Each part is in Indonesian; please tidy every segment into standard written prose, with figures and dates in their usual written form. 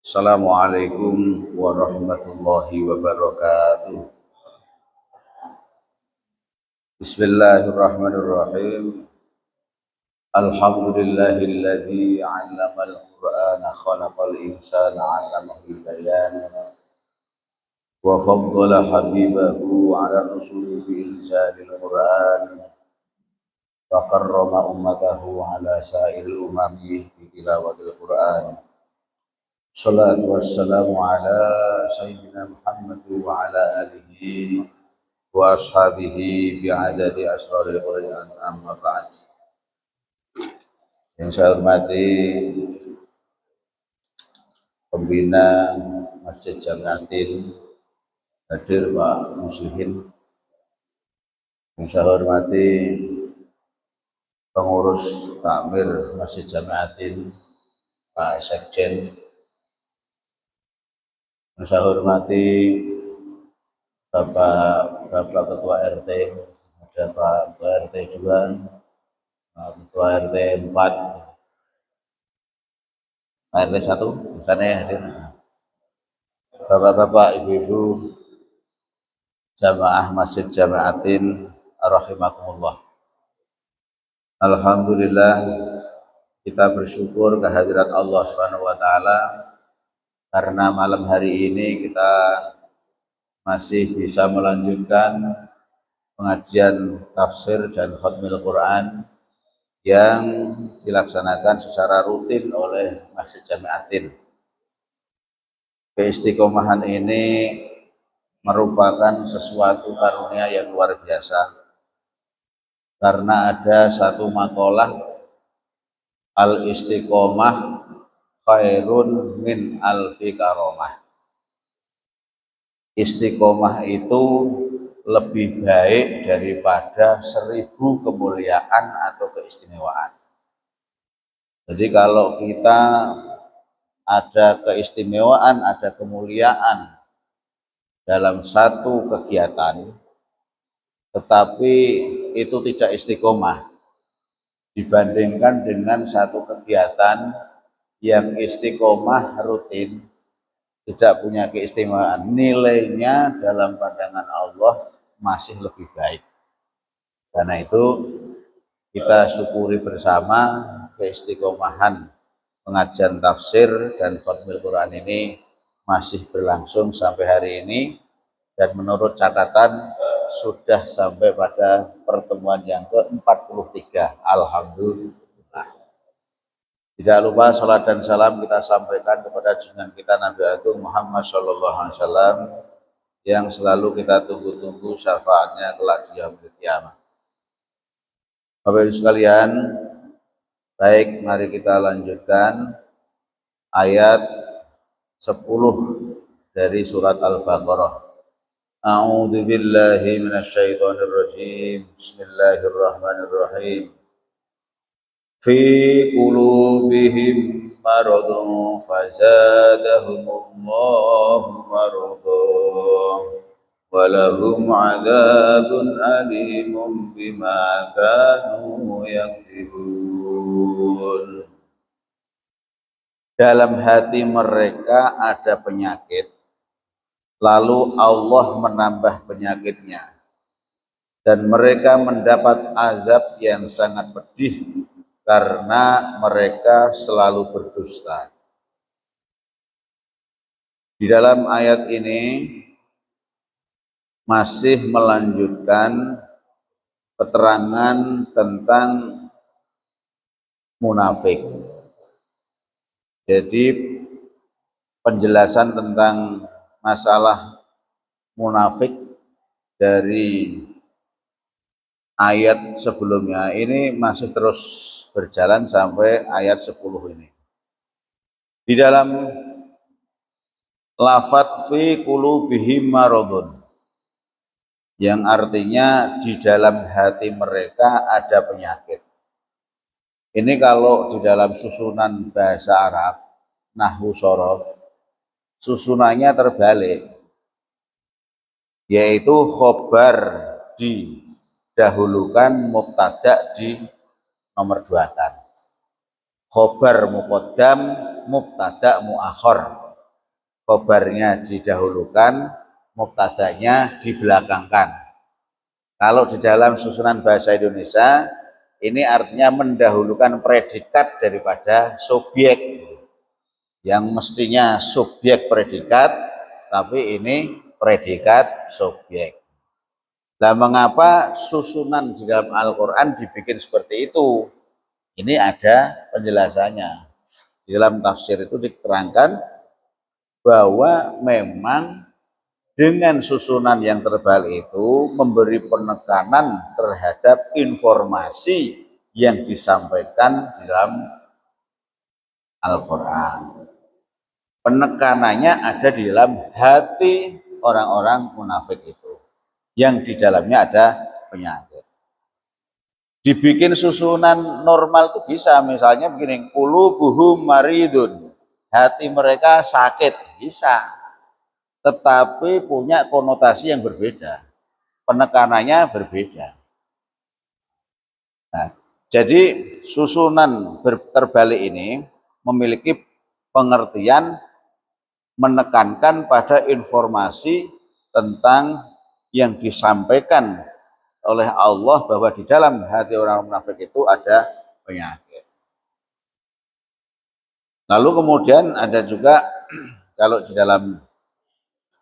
Assalamualaikum warahmatullahi wabarakatuh. Bismillahirrahmanirrahim. Alhamdulillahilladzi 'allamal Qur'ana khalaqal insana 'allamahul bayan wa faddala habibahu 'ala rusuli bi inzalil Qur'an wa karrama ummatahu 'ala sa'iril umami bi tilawatil Qur'an. Salatu wassalamu ala sayyidina Muhammad wa ala alihi wa ashabihi bi'adadi asraril Qur'an, amma ba'd. Yang saya hormati pembina Masjid Jamiatin, hadir Pak Muslimin. Yang saya hormati pengurus takmir Masjid Jamiatin, Pak Sekjen. Yang saya hormati Bapak Ketua RT, ada Pak Ketua RT 2, Ketua RT 4, Pak RT 1, di sana ya hadir. Bapak-bapak, ibu-ibu, jamaah Masjid Jamiatin, rahimakumullah. Alhamdulillah, kita bersyukur kehadirat Allah Subhanahu wa taala karena malam hari ini kita masih bisa melanjutkan pengajian tafsir dan khatmil Quran yang dilaksanakan secara rutin oleh Masjid Jamiatin. Keistiqomahan ini merupakan sesuatu karunia yang luar biasa, karena ada satu makalah, al-istiqomah khairun min alfi karomah. Istiqomah itu lebih baik daripada 1000 kemuliaan atau keistimewaan. Jadi kalau kita ada keistimewaan, ada kemuliaan dalam satu kegiatan, tetapi itu tidak istiqomah dibandingkan dengan satu kegiatan yang istiqomah rutin, tidak punya keistimewaan, nilainya dalam pandangan Allah masih lebih baik. Karena itu kita syukuri bersama keistiqomahan pengajian tafsir dan khatmil Quran ini masih berlangsung sampai hari ini, dan menurut catatan sudah sampai pada pertemuan yang ke-43. Alhamdulillah. Tidak lupa salat dan salam kita sampaikan kepada junjungan kita Nabi Agung Muhammad SAW yang selalu kita tunggu-tunggu syafaatnya kelak di yaumil qiyamah. Bapak Ibu sekalian, baik, mari kita lanjutkan ayat 10 dari surat Al-Baqarah. A'udzu billahi minasyaitonir rajim. Bismillahirrahmanirrahim. Fi qulubihim maradun fazadahumullahu maradan wa lahum 'adzabun alimun bima kanu yakdzibun. Dalam hati mereka ada penyakit, lalu Allah menambah penyakitnya, dan mereka mendapat azab yang sangat pedih karena mereka selalu berdusta. Di dalam ayat ini masih melanjutkan keterangan tentang munafik. Jadi penjelasan tentang masalah munafik dari ayat sebelumnya ini masih terus berjalan sampai ayat 10 ini. Di dalam lafadz fi qulubihim maradun, yang artinya di dalam hati mereka ada penyakit. Ini kalau di dalam susunan bahasa Arab, nahwu shorof, susunannya terbalik, yaitu khobar didahulukan, mubtada di nomor 2 kan. Khobar muqaddam, mubtada muakhir. khobarnya didahulukan, mubtada'nya dibelakangkan. Kalau di dalam susunan bahasa Indonesia, ini artinya mendahulukan predikat daripada subjek. Yang mestinya subjek predikat, tapi ini predikat subjek. Nah, mengapa susunan di dalam Al-Quran dibikin seperti itu? Ini ada penjelasannya. Di dalam tafsir itu diterangkan bahwa memang dengan susunan yang terbalik itu memberi penekanan terhadap informasi yang disampaikan di dalam Al-Quran. Penekanannya ada di dalam hati orang-orang munafik itu, yang di dalamnya ada penyakit. Dibikin susunan normal itu bisa, misalnya begini, qulubuhum maridun, hati mereka sakit, bisa, tetapi punya konotasi yang berbeda, penekanannya berbeda. Nah, jadi susunan terbalik ini memiliki pengertian menekankan pada informasi tentang yang disampaikan oleh Allah bahwa di dalam hati orang munafik itu ada penyakit. Lalu kemudian ada juga kalau di dalam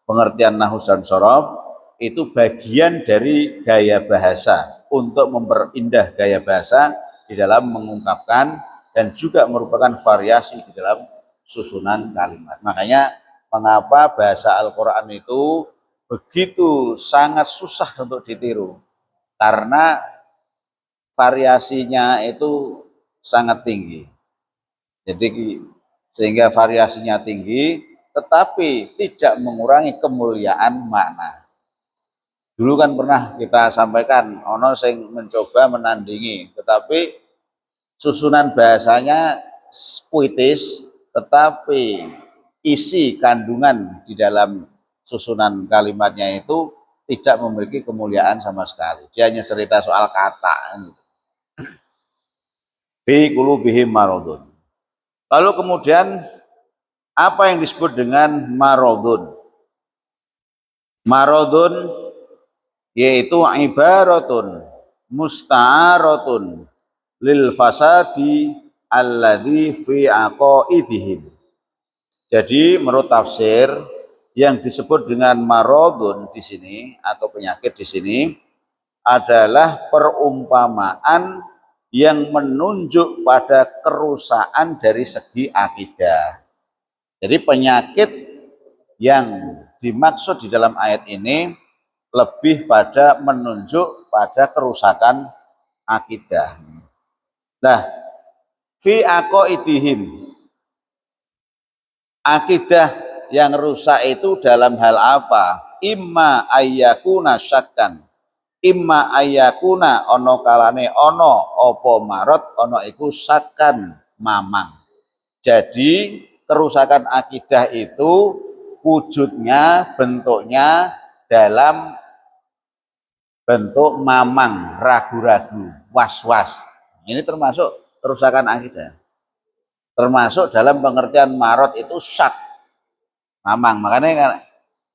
pengertian nahwu dan shorof itu bagian dari gaya bahasa untuk memperindah gaya bahasa di dalam mengungkapkan dan juga merupakan variasi di dalam susunan kalimat. Makanya mengapa bahasa Al-Quran itu begitu sangat susah untuk ditiru, karena variasinya itu sangat tinggi. Jadi sehingga variasinya tinggi tetapi tidak mengurangi kemuliaan makna. Dulu kan pernah kita sampaikan ono sing mencoba menandingi, tetapi susunan bahasanya puitis, tetapi isi kandungan di dalam susunan kalimatnya itu tidak memiliki kemuliaan sama sekali. Dia hanya cerita soal kata. Bi qulubihim maradun. Lalu kemudian apa yang disebut dengan maradun? Maradun yaitu ibaratun musta'aratun lil fasadi alladzi fi aqaidihim. Jadi menurut tafsir yang disebut dengan maradun di sini atau penyakit di sini adalah perumpamaan yang menunjuk pada kerusakan dari segi akidah. Jadi penyakit yang dimaksud di dalam ayat ini lebih pada menunjuk pada kerusakan akidah. Nah, fi aqaidihim, akidah yang rusak itu dalam hal apa? Imma ayyakuna syakkan, imma ayyakuna ono kalane ono opo marot ono iku syakkan mamang. Jadi kerusakan akidah itu wujudnya, bentuknya dalam bentuk mamang, ragu-ragu, was-was. Ini termasuk kerusakan akidah. Termasuk dalam pengertian marot itu syak, mamang. Makanya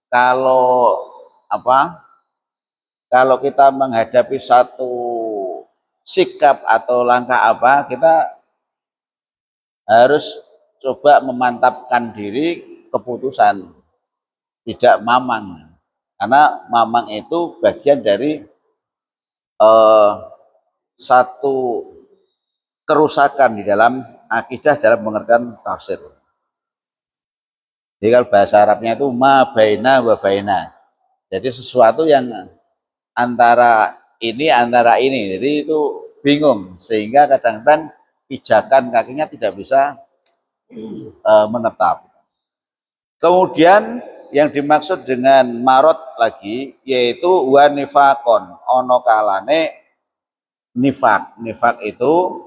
kalau kalau kita menghadapi satu sikap atau langkah apa, kita harus coba memantapkan diri keputusan, tidak mamang. Karena mamang itu bagian dari satu kerusakan di dalam akidah dalam pengertian tafsir. Jadi kalau bahasa Arabnya itu ma baina wa baina. Jadi sesuatu yang antara ini. Jadi itu bingung sehingga kadang-kadang pijakan kakinya tidak bisa menetap. Kemudian yang dimaksud dengan marot lagi yaitu wa nifakon, ono kalane nifak. Nifak itu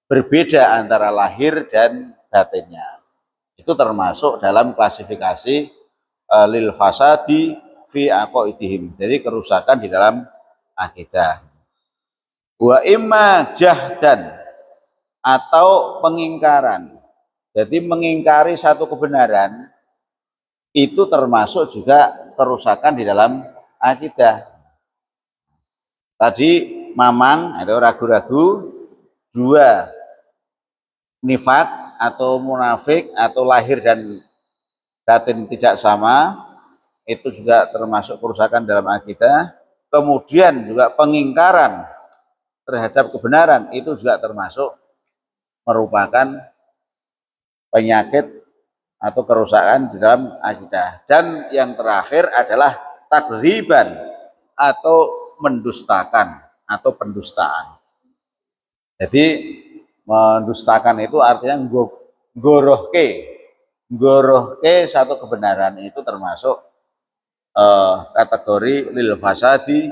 berbeda antara lahir dan batinnya. Itu termasuk dalam klasifikasi lil fasadi fi aqaidihim. Jadi kerusakan di dalam akidah. Wa imma jahdan, atau pengingkaran. Jadi mengingkari satu kebenaran itu termasuk juga kerusakan di dalam akidah. Tadi mamang atau ragu-ragu, dua nifak atau munafik atau lahir dan batin tidak sama, itu juga termasuk kerusakan dalam akidah. Kemudian juga pengingkaran terhadap kebenaran itu juga termasuk merupakan penyakit atau kerusakan di dalam akidah. Dan yang terakhir adalah takdziban atau mendustakan atau pendustaan. Jadi mendustakan itu artinya gorohke satu kebenaran, itu termasuk kategori lil fasadi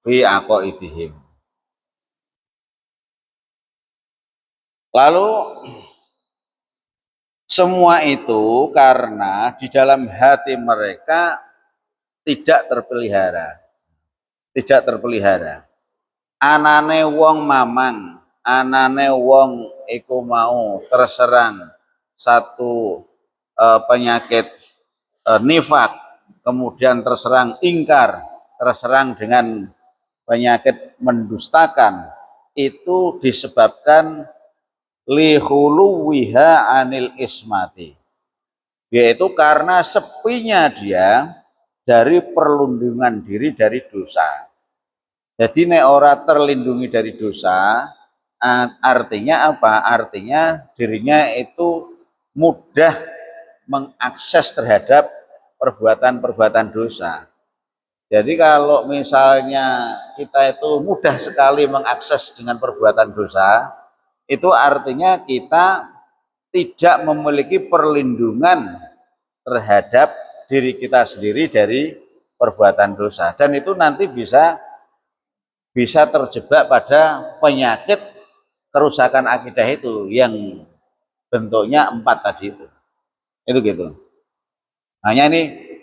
fi aqaidihim. Lalu semua itu karena di dalam hati mereka tidak terpelihara. Tidak terpelihara. Anane wong mamang, anane wong iku mau terserang satu penyakit nifak, kemudian terserang ingkar, terserang dengan penyakit mendustakan, itu disebabkan lihuluwiha anil ismati, yaitu karena sepinya dia dari perlindungan diri dari dosa. Jadi nek ora terlindungi dari dosa, artinya apa? Artinya dirinya itu mudah mengakses terhadap perbuatan-perbuatan dosa. Jadi kalau misalnya kita itu mudah sekali mengakses dengan perbuatan dosa, itu artinya kita tidak memiliki perlindungan terhadap diri kita sendiri dari perbuatan dosa. Dan itu nanti bisa terjebak pada penyakit kerusakan akidah itu yang bentuknya 4 tadi itu. Itu gitu. Hanya ini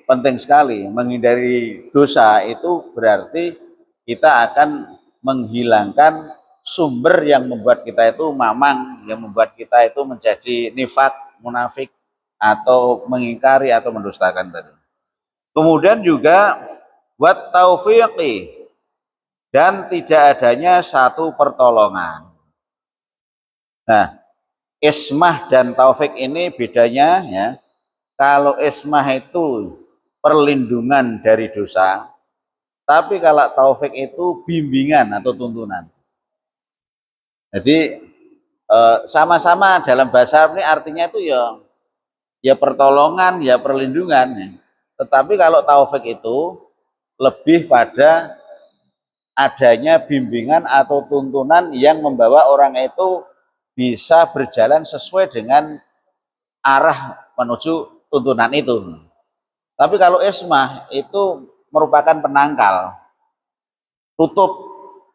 penting sekali, menghindari dosa itu berarti kita akan menghilangkan sumber yang membuat kita itu mamang, yang membuat kita itu menjadi nifak, munafik, atau mengingkari atau mendustakan tadi. Kemudian juga wat taufiqi, dan tidak adanya satu pertolongan. Nah, ismah dan taufik ini bedanya ya. Kalau ismah itu perlindungan dari dosa, tapi kalau taufik itu bimbingan atau tuntunan. Jadi sama-sama dalam bahasa Arab ini artinya itu ya pertolongan, ya perlindungan. Ya. Tetapi kalau taufik itu lebih pada adanya bimbingan atau tuntunan yang membawa orang itu bisa berjalan sesuai dengan arah menuju tuntunan itu. Tapi kalau ismah itu merupakan penangkal, tutup,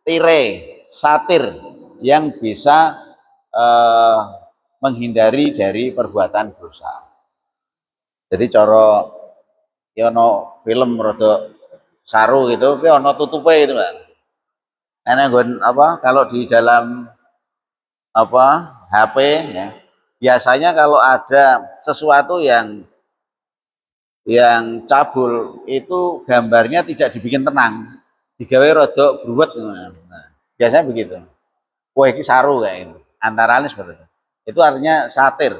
tirai, satir yang bisa menghindari dari perbuatan dosa. Jadi cara yono film rada saru gitu, tapi ono tutupe itu kan. Enak apa kalau di dalam apa HP ya, biasanya kalau ada sesuatu yang cabul itu gambarnya tidak dibikin tenang, digawe rodok bruwet. Nah, biasanya begitu. Wah ini saru kayak itu, antara lain seperti itu. Itu artinya satir.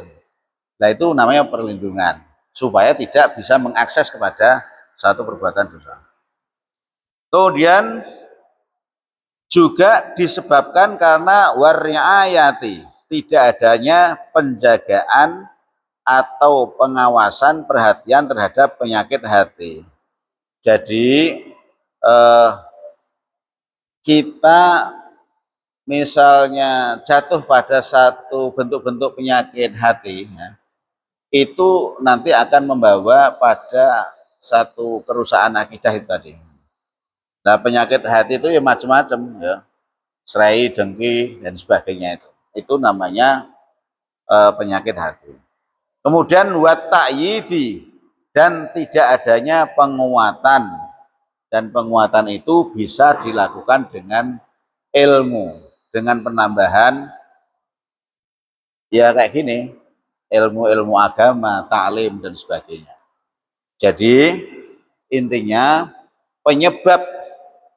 Nah itu namanya perlindungan supaya tidak bisa mengakses kepada satu perbuatan dosa. Kemudian juga disebabkan karena warriayati, tidak adanya penjagaan atau pengawasan perhatian terhadap penyakit hati. Jadi kita misalnya jatuh pada satu bentuk-bentuk penyakit hati ya, itu nanti akan membawa pada satu kerusakan akidah itu tadi. Nah penyakit hati itu ya macam-macam ya, serai, dengki dan sebagainya itu namanya penyakit hati. Kemudian wat ta'yidi, dan tidak adanya penguatan, dan penguatan itu bisa dilakukan dengan ilmu, dengan penambahan ya kayak gini, ilmu-ilmu agama, taklim dan sebagainya. Jadi intinya penyebab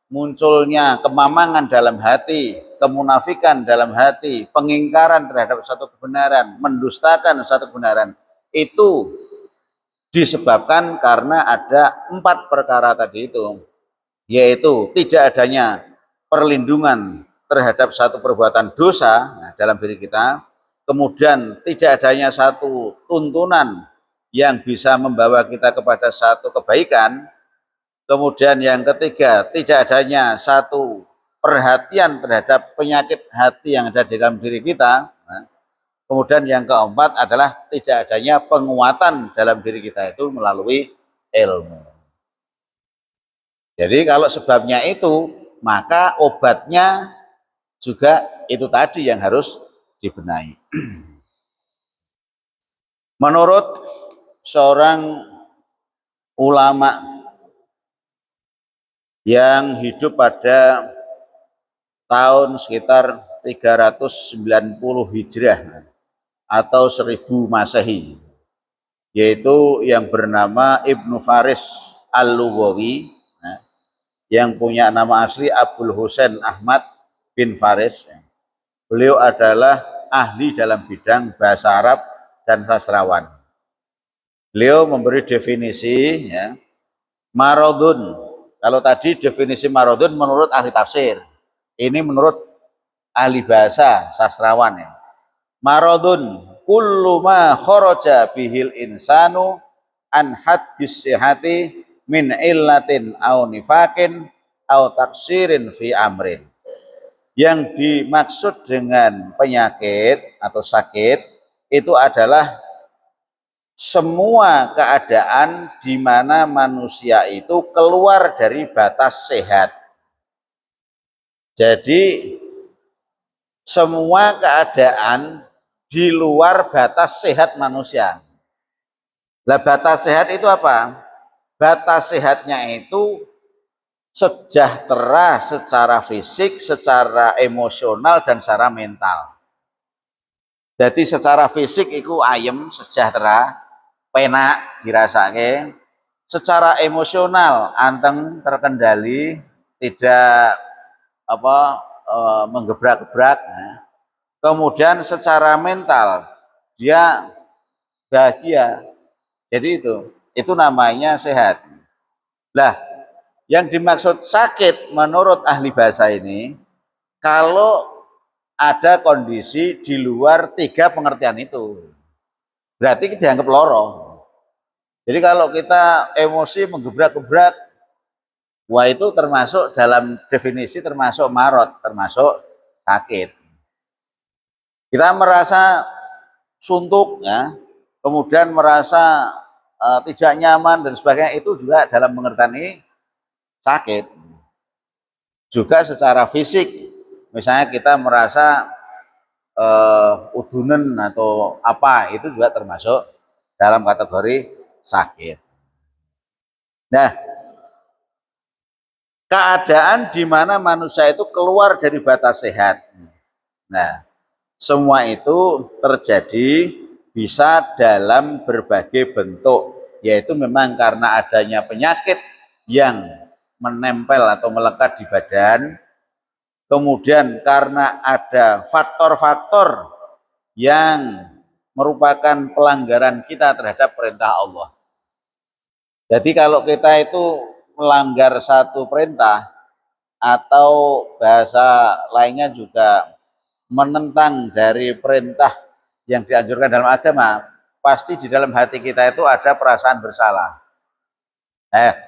munculnya kemamangan dalam hati, kemunafikan dalam hati, pengingkaran terhadap satu kebenaran, mendustakan satu kebenaran, itu disebabkan karena ada 4 perkara tadi itu, yaitu tidak adanya perlindungan terhadap satu perbuatan dosa dalam diri kita, kemudian tidak adanya satu tuntunan yang bisa membawa kita kepada satu kebaikan, kemudian yang ketiga tidak adanya satu perhatian terhadap penyakit hati yang ada di dalam diri kita, kemudian yang keempat adalah tidak adanya penguatan dalam diri kita itu melalui ilmu. Jadi kalau sebabnya itu, maka obatnya juga itu tadi yang harus dibenahi. Menurut seorang ulama yang hidup pada tahun sekitar 390 Hijrah atau 1000 Masehi, yaitu yang bernama Ibnu Faris Al-Lughawi, yang punya nama asli Abdul Husain Ahmad bin Faris. Beliau adalah ahli dalam bidang bahasa Arab dan sastrawan. Beliau memberi definisi maradun. Kalau tadi definisi maradun menurut ahli tafsir, ini menurut ahli bahasa sastrawan ya. Maradun kullu ma kharaja bihil insanu an haddis sihati min illatin au nifakin au taksirin fi amrin. Yang dimaksud dengan penyakit atau sakit itu adalah semua keadaan di mana manusia itu keluar dari batas sehat. Jadi semua keadaan di luar batas sehat manusia. Lah batas sehat itu apa? Batas sehatnya itu sejahtera secara fisik, secara emosional, dan secara mental. Jadi secara fisik itu ayem, sejahtera, penak dirasake. Secara emosional anteng, terkendali, tidak menggebrak-gebrak. Kemudian secara mental dia bahagia. Jadi itu namanya sehat. Lah, yang dimaksud sakit menurut ahli bahasa ini, kalau ada kondisi di luar 3 pengertian itu, berarti kita dianggap loro. Jadi kalau kita emosi menggebrak-gebrak, wah itu termasuk dalam definisi termasuk marot, termasuk sakit. Kita merasa suntuk, kemudian merasa tidak nyaman dan sebagainya, itu juga dalam pengertian ini sakit. Juga secara fisik, misalnya kita merasa udunen atau apa, itu juga termasuk dalam kategori sakit. Nah, keadaan di mana manusia itu keluar dari batas sehat. Nah, semua itu terjadi bisa dalam berbagai bentuk, yaitu memang karena adanya penyakit yang menempel atau melekat di badan, kemudian karena ada faktor-faktor yang merupakan pelanggaran kita terhadap perintah Allah. Jadi kalau kita itu melanggar satu perintah atau bahasa lainnya juga menentang dari perintah yang dianjurkan dalam agama, pasti di dalam hati kita itu ada perasaan bersalah.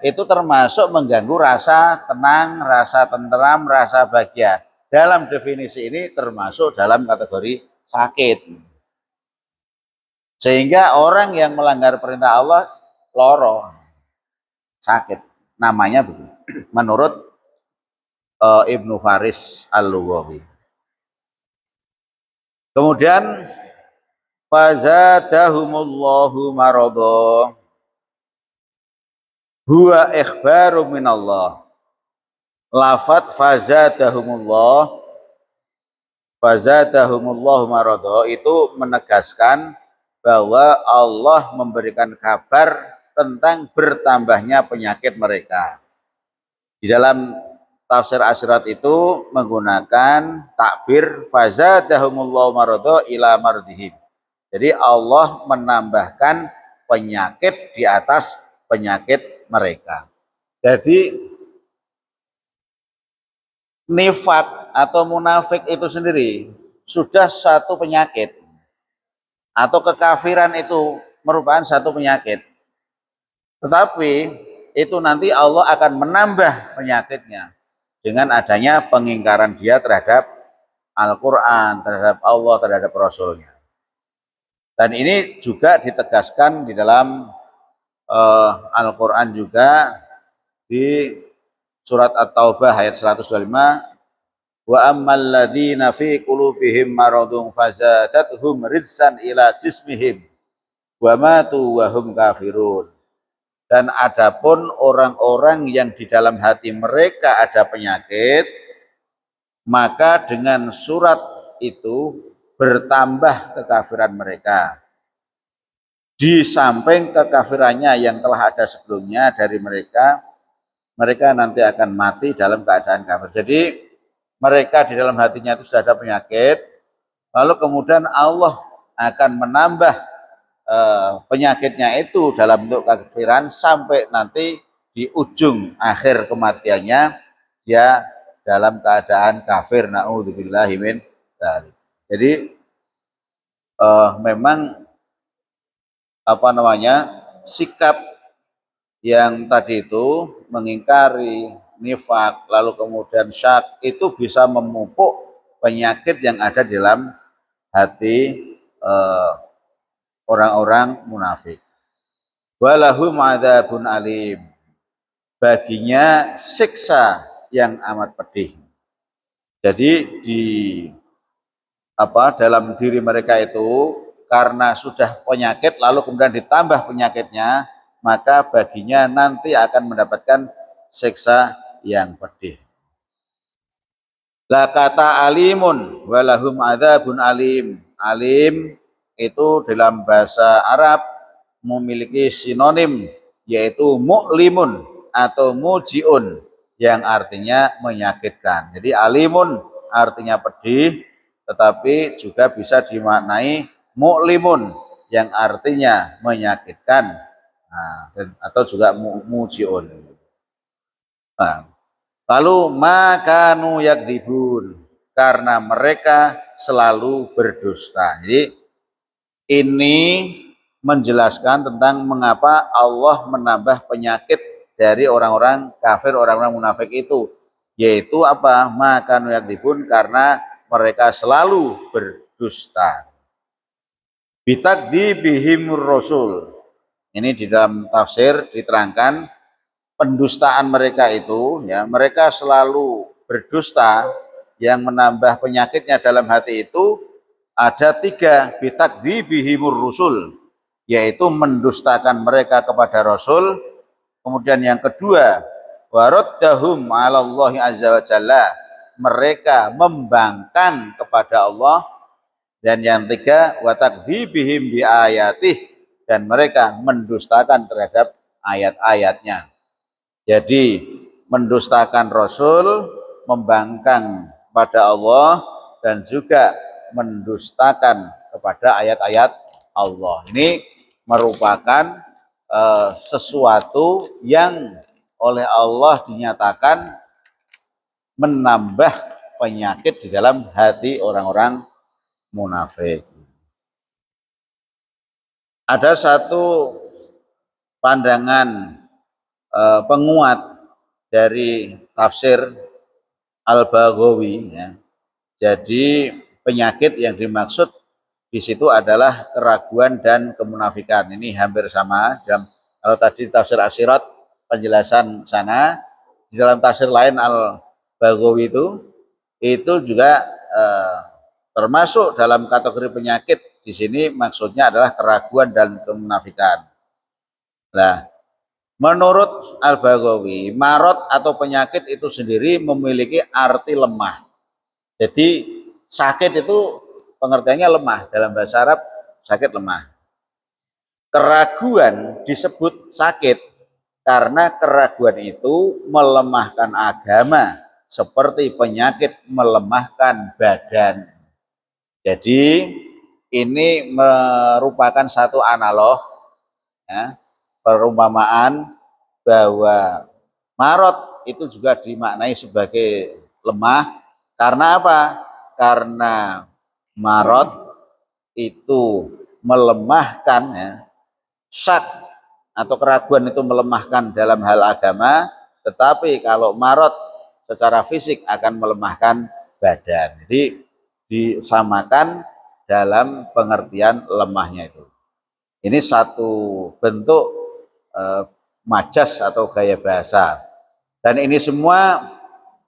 Itu termasuk mengganggu rasa tenang, rasa tenteram, rasa bahagia. Dalam definisi ini termasuk dalam kategori sakit. Sehingga orang yang melanggar perintah Allah loro, sakit. Namanya begitu. Menurut Ibnu Faris Al-Lughawi. Kemudian fazadahumullahu maradha huwa ikhbaru minallah. Lafat fazadahumullahu maradha itu menegaskan bahwa Allah memberikan kabar tentang bertambahnya penyakit mereka. Di dalam tafsir Asyirat itu menggunakan takbir fazadahumullahu maradha ila mardihim. Jadi Allah menambahkan penyakit di atas penyakit mereka. Jadi nifak atau munafik itu sendiri sudah satu penyakit, atau kekafiran itu merupakan satu penyakit. Tetapi itu nanti Allah akan menambah penyakitnya dengan adanya pengingkaran dia terhadap Al-Quran, terhadap Allah, terhadap Rasulnya. Dan ini juga ditegaskan di dalam Al-Quran juga di surat At-Taubah ayat 125, wa ammal ladzina fi qulubihim maradun fazadathum rijsan ila jismihim wa matu wa hum kafirun. Dan adapun orang-orang yang di dalam hati mereka ada penyakit, maka dengan surat itu bertambah kekafiran mereka. Di samping kekafirannya yang telah ada sebelumnya dari mereka, mereka nanti akan mati dalam keadaan kafir. Jadi mereka di dalam hatinya itu sudah ada penyakit, lalu kemudian Allah akan menambah penyakitnya itu dalam bentuk kekafiran sampai nanti di ujung akhir kematiannya dia dalam keadaan kafir. Na'udzubillahi min dzalik. Jadi memang sikap yang tadi itu mengingkari, nifak, lalu kemudian syak, itu bisa memupuk penyakit yang ada di dalam hati orang-orang munafik. Walahum adzabun alim, baginya siksa yang amat pedih. Jadi dalam diri mereka itu karena sudah penyakit lalu kemudian ditambah penyakitnya, maka baginya nanti akan mendapatkan siksa yang pedih. La kata alimun walahum adzabun alim. Alim itu dalam bahasa Arab memiliki sinonim yaitu mu'limun atau mujiun yang artinya menyakitkan. Jadi alimun artinya pedih, tetapi juga bisa dimaknai mu'limun yang artinya menyakitkan, atau juga mujiun. Lalu makanu yakdzibun, karena mereka selalu berdusta. Jadi ini menjelaskan tentang mengapa Allah menambah penyakit dari orang-orang kafir, orang-orang munafik itu, yaitu apa? Makanu yakdzibun, karena mereka selalu berdusta. Bitakdzibihimur rasul. Ini di dalam tafsir diterangkan pendustaan mereka itu, ya, mereka selalu berdusta. Yang menambah penyakitnya dalam hati itu ada 3, bitakdzibihimur rusul, yaitu mendustakan mereka kepada Rasul. Kemudian yang kedua, waraddahum 'alallahi azza wa jalla, mereka membangkang kepada Allah. Dan yang 3, wa takdzibihim bi ayatih, dan mereka mendustakan terhadap ayat-ayatnya. Jadi mendustakan Rasul, membangkang pada Allah, dan juga mendustakan kepada ayat-ayat Allah. Ini merupakan sesuatu yang oleh Allah dinyatakan menambah penyakit di dalam hati orang-orang munafik. Ada satu pandangan penguat dari tafsir Al-Baghawi, ya. Jadi penyakit yang dimaksud di situ adalah keraguan dan kemunafikan. Ini hampir sama. Kalau tadi tafsir Asyirat penjelasan sana, di dalam tafsir lain Al-Baghawi itu juga termasuk dalam kategori penyakit. Di sini maksudnya adalah keraguan dan kemunafikan. Nah, menurut Al-Baghawi, marad atau penyakit itu sendiri memiliki arti lemah. Jadi sakit itu pengertiannya lemah, dalam bahasa Arab sakit lemah. Keraguan disebut sakit karena keraguan itu melemahkan agama seperti penyakit melemahkan badan. Jadi ini merupakan satu analog, ya, perumpamaan bahwa marot itu juga dimaknai sebagai lemah. Karena apa? Karena marot itu melemahkan, ya, syak atau keraguan itu melemahkan dalam hal agama, tetapi kalau marot secara fisik akan melemahkan badan. Jadi disamakan dalam pengertian lemahnya itu. Ini satu bentuk majas atau gaya bahasa. Dan ini semua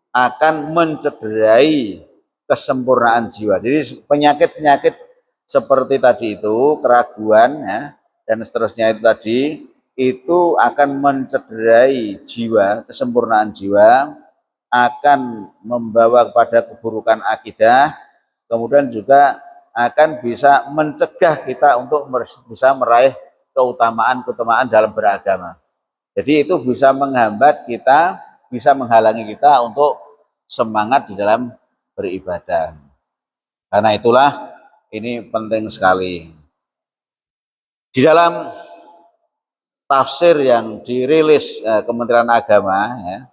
akan mencederai kesempurnaan jiwa. Jadi penyakit-penyakit seperti tadi itu, keraguan, ya, dan seterusnya itu tadi, itu akan mencederai jiwa, kesempurnaan jiwa, akan membawa kepada keburukan akidah, kemudian juga akan bisa mencegah kita untuk bisa meraih keutamaan dalam beragama. Jadi itu bisa menghambat kita, bisa menghalangi kita untuk semangat di dalam beribadah. Karena itulah ini penting sekali. Di dalam tafsir yang dirilis Kementerian Agama, ya,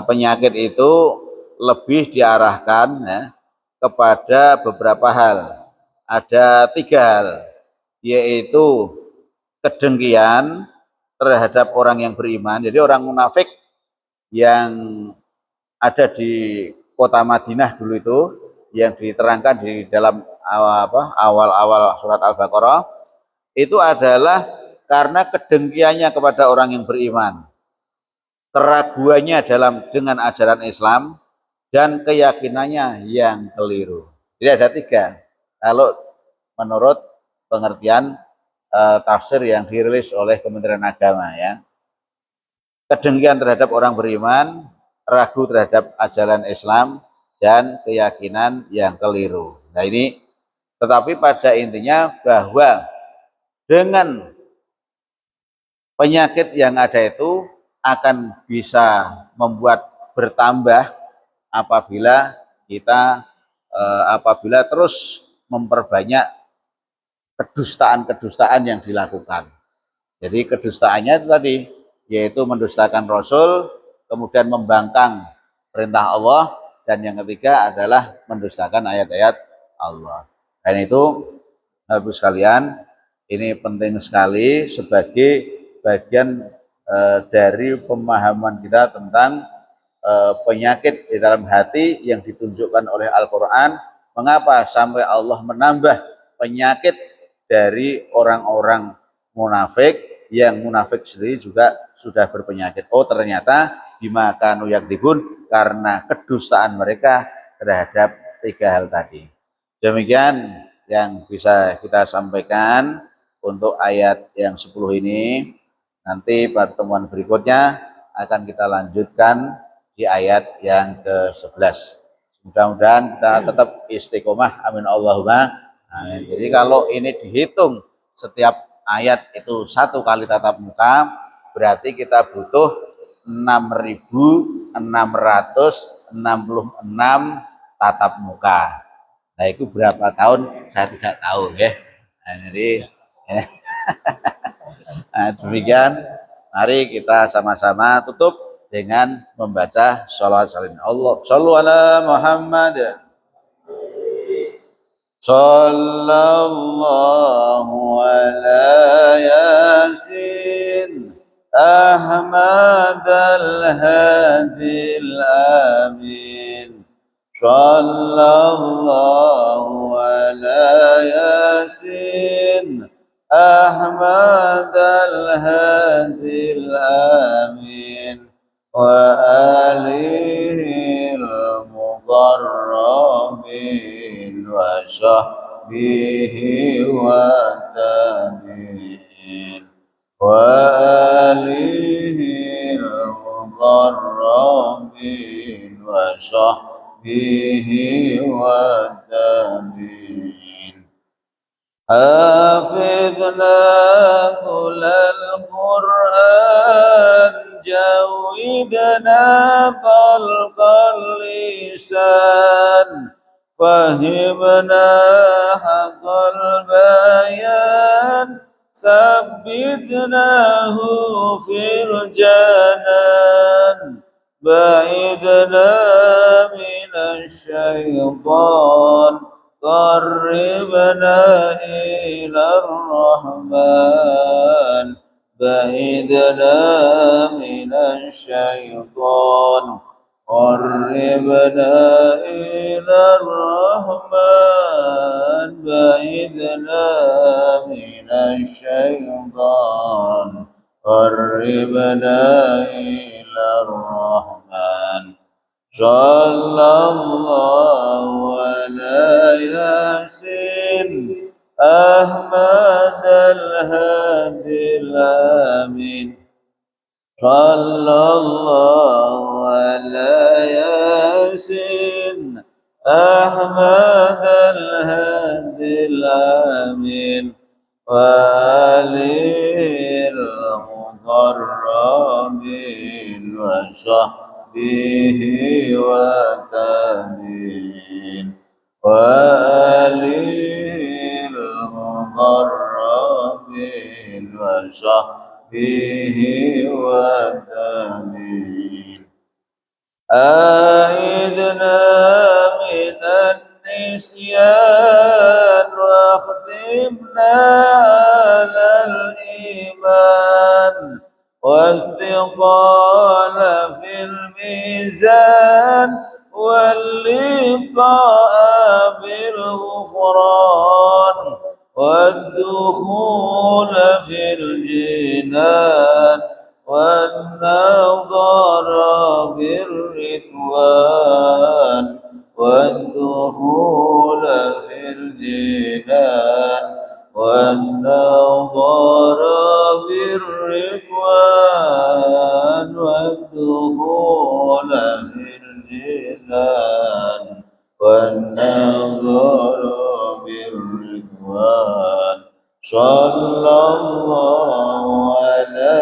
penyakit itu lebih diarahkan, ya, kepada beberapa hal. Ada 3 hal, yaitu kedengkian terhadap orang yang beriman. Jadi orang munafik yang ada di kota Madinah dulu itu, yang diterangkan di dalam awal-awal surat Al-Baqarah, itu adalah karena kedengkiannya kepada orang yang beriman, keraguannya dengan ajaran Islam, dan keyakinannya yang keliru. Jadi ada 3 kalau menurut pengertian tafsir yang dirilis oleh Kementerian Agama, ya. Kedengkian terhadap orang beriman, ragu terhadap ajaran Islam, dan keyakinan yang keliru. Nah ini, tetapi pada intinya bahwa dengan penyakit yang ada itu akan bisa membuat bertambah apabila kita apabila terus memperbanyak kedustaan-kedustaan yang dilakukan. Jadi kedustaannya itu tadi, yaitu mendustakan Rasul, kemudian membangkang perintah Allah, dan yang ketiga adalah mendustakan ayat-ayat Allah. Dan itu, Bapak sekalian, ini penting sekali sebagai bagian dari pemahaman kita tentang penyakit di dalam hati yang ditunjukkan oleh Al-Quran. Mengapa sampai Allah menambah penyakit dari orang-orang munafik, yang munafik sendiri juga sudah berpenyakit. Oh ternyata bima kanu yakdzibun, karena kedustaan mereka terhadap 3 hal tadi. Demikian yang bisa kita sampaikan untuk ayat yang 10 ini. Nanti pertemuan berikutnya akan kita lanjutkan di ayat yang ke-11. Mudah-mudahan kita tetap istiqomah, amin Allahumma amin. Jadi kalau ini dihitung setiap ayat itu 1 kali tatap muka, berarti kita butuh 6.666 tatap muka. Nah itu berapa tahun saya tidak tahu, ya. Nah, jadi ya. Nah, demikian, mari kita sama-sama tutup dengan membaca sholawat salim Allah. Shallu ala Muhammad. Sallallahu ala Yasin Ahmad al-Hadi al-Amin. Sallallahu ala Yasin Ahmad al-Hadi al-Amin wa alihi al-muqarrabin wa sahbihi wa tabi'in wa alihi al-muqarrabin wa sahbihi wa tabi'in. حافظنا زيدنا طلق اللسان فهمنا حق البيان ثبتناه في الجنان بعدنا من الشيطان قربنا إلى الرحمن بعدنا من الشيطان قربنا إلى الرحمن بعدنا من الشيطان قربنا إلى الرحمن صلى الله على ياسين أحمد الهادي الأمين صلى الله على ياسين أحمد الهادي الأمين وآله المقربين وصحبه وتابعين وآله المقربين وصحبه وتابعين أعذنا من النسيان واختمنا على الإيمان والثقال في الميزان واللقاء بالغفران والدخول في الجنان والنظر بالرضوان والدخول في الجنان والنظر بالرضوان والدخول في الجنان والنظر بالرضوان صلى الله على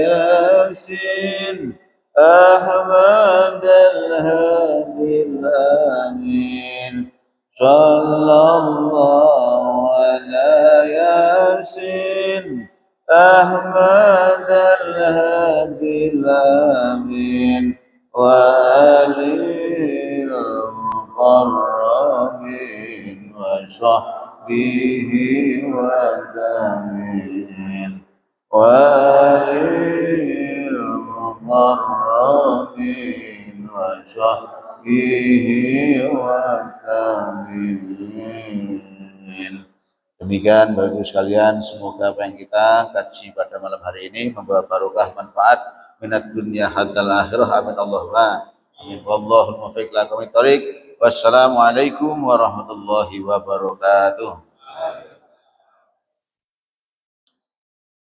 ياسين أحمد الهادي الأمين صلى الله على ياسين أحمد الهادي الأمين وآله المقربين وصحبه وتابعين وآله المقربين وصحبه وتابعين. Demikian Bapak Ibu sekalian, semoga apa yang kita kaji pada malam hari ini membawa barokah manfaat minat dunia hatta akhirah. Amin Allahumma amin. Wallahul muwaffiq ila aqwamit thoriq. Wassalamualaikum warahmatullahi wabarakatuh.